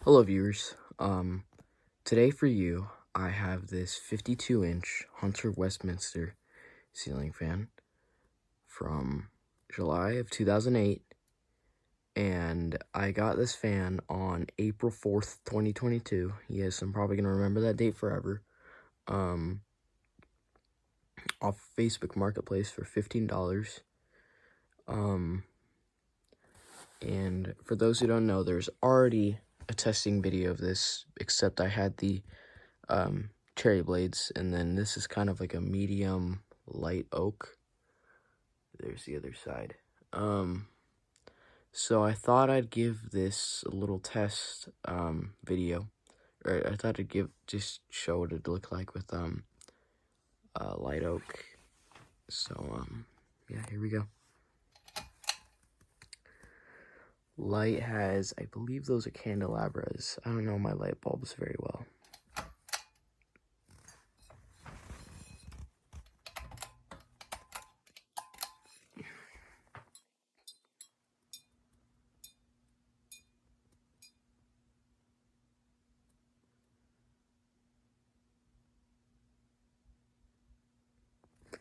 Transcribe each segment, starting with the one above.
Hello viewers, today for you, I have this 52-inch Hunter Westminster ceiling fan from July of 2008, and I got this fan on April 4th, 2022. Yes, I'm probably going to remember that date forever, off Facebook Marketplace for $15. And for those who don't know, there's already a testing video of this, except I had the cherry blades, and then this is kind of like a medium light oak. There's the other side. So I thought I'd give this a little test video, or I thought I'd just show what it'd look like with light oak. So yeah, here we go. Light has, I believe those are candelabras. I don't know my light bulbs very well.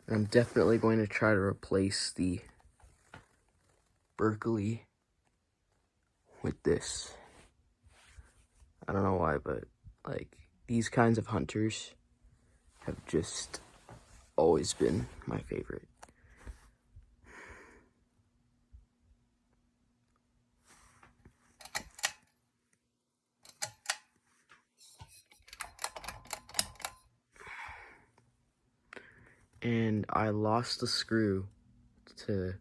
I'm definitely going to try to replace the Berkeley with this. I don't know why, but like these kinds of hunters have just always been my favorite. And I lost the screw to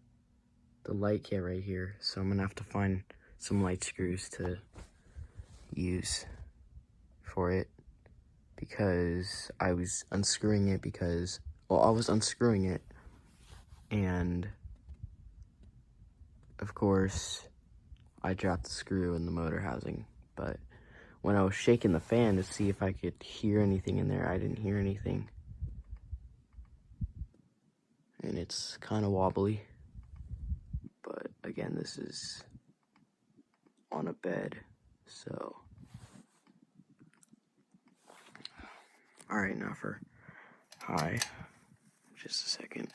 the light kit right here, so I'm gonna have to find some light screws to use for it, because I was unscrewing it and of course I dropped the screw in the motor housing, but when I was shaking the fan to see if I could hear anything in there, I didn't hear anything. And it's kind of wobbly, but again, this is on a bed, so. Alright, now for high, just a second.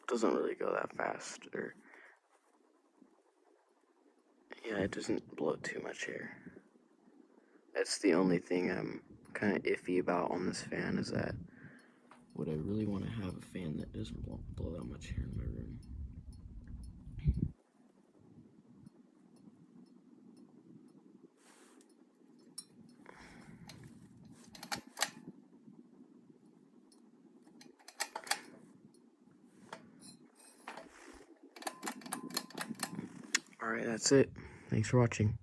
Doesn't really go that fast, or yeah, it doesn't blow too much air. That's the only thing I'm kind of iffy about on this fan, is that would I really want to have a fan that doesn't blow that much air in my room? Alright, that's it. Thanks for watching.